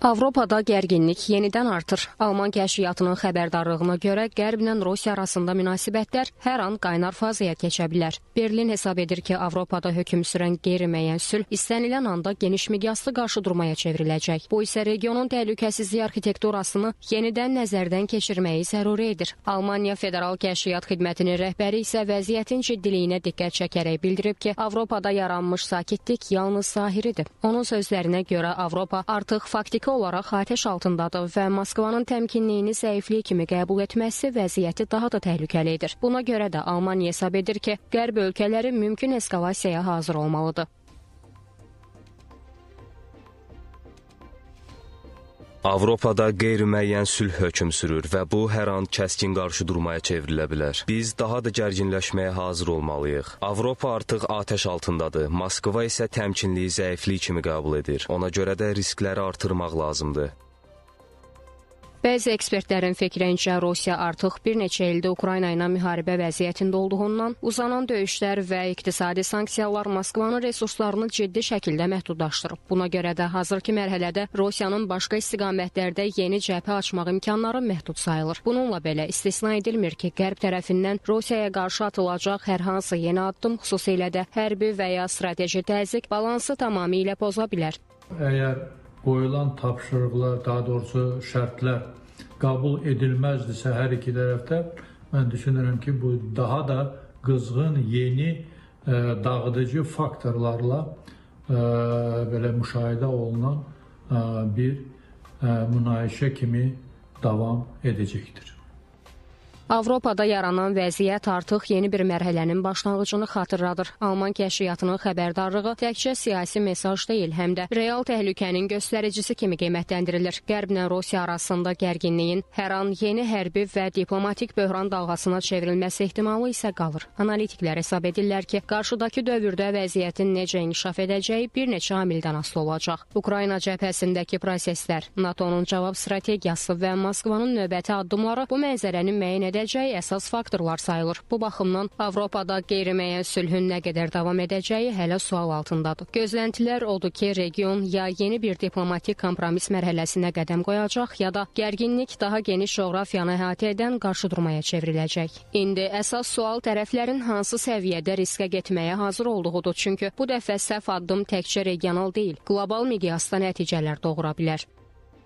Avropada gərginlik yenidən artır. Alman kəşfiyyatının xəbərdarlığına görə Qərblə Rusiya arasında münasibətlər hər an qaynar fazaya keçə bilər. Berlin hesab edir ki, Avropada hökm sürən qeyri-müəyyən sülh istənilən anda geniş miqyaslı qarşıdurmaya çevriləcək. Bu isə regionun təhlükəsizlik arxitekturasını yenidən nəzərdən keçirməyi zəruri edir. Almaniya Federal Kəşfiyyat Xidmətinin rəhbəri isə vəziyyətin ciddiliyinə diqqət çəkərək bildirib ki, Avropada yaranmış sakitlik yalnız zahiridir. Onun sözlərinə görə Avropa artıq faktiki olaraq atəş altındadır və Moskvanın təmkinliyini zəiflik kimi qəbul etməsi vəziyyəti daha da təhlükəli edir. Buna görə də Almaniya hesab edir ki, Qərb ölkələri mümkün eskalasiyaya hazır olmalıdır. Avropada qeyri-müəyyən sülh hökm sürür və bu hər an kəskin qarşıdurmaya çevrilə bilər. Biz daha da gərginləşməyə hazır olmalıyıq. Avropa artıq atəş altındadır. Moskva isə təmkinliyi zəiflik kimi qəbul edir. Ona görə də riskləri artırmaq lazımdır. Bəzi ekspertlərin fikrincə Rusiya artıq bir neçə ildir Ukrayna ilə müharibə vəziyyətində olduğundan uzanan döyüşlər və iqtisadi sanksiyalar Moskvanın resurslarını ciddi şəkildə məhdudlaşdırıb. Buna görə də hazırki mərhələdə Rusiyanın başqa istiqamətlərdə yeni cəbhə açmaq imkanları məhdud sayılır. Bununla belə istisna edilmir ki, Qərb tərəfindən Rusiyaya qarşı atılacaq hər hansı yeni addım, xüsusilə də hərbi və ya strateji təzyiq balansı tamamilə poza bilər. Əgər qoyulan tapşırıqlar, daha doğrusu şərtlər qəbul edilməzdirsə hər iki tərəfdə, mən düşünürəm ki, bu daha da qızğın, yeni, dağıdıcı faktorlarla belə müşahidə olunan bir münaqişə kimi davam edəcəkdir. Avropada yaranan vəziyyət artıq yeni bir mərhələnin başlanğıcını xatırladır. Alman kəşfiyyatının xəbərdarlığı təkcə siyasi mesaj deyil, həm də real təhlükənin göstəricisi kimi qiymətləndirilir. Qərblə Rusiya arasında gərginliyin hər an yeni hərbi və diplomatik böhran dalğasına çevrilməsi ehtimalı isə qalır. Analitiklər hesab edirlər ki, qarşıdakı dövrdə vəziyyətin necə inkişaf edəcəyi bir neçə amildən asılı olacaq. Ukrayna cəbhəsindəki proseslər, NATO-nun cavab strategiyası və Moskvanın növbəti addımları bu mənzərəni müəyyən edəcəyi əsas faktorlar sayılır. Bu baxımdan Avropada qeyri-müəyyən sülhün nə qədər davam edəcəyi hələ sual altındadır. Gözləntilər odur ki, region ya yeni bir diplomatik kompromis mərhələsinə qədəm qoyacaq, ya da gərginlik daha geniş coğrafiyanı əhatə edən qarşıdurmaya çevriləcək. İndi əsas sual tərəflərin hansı səviyyədə riskə getməyə hazır olduğudur, çünki bu dəfə səhv addım təkcə regional deyil, qlobal miqyasda nəticələr doğura bilər.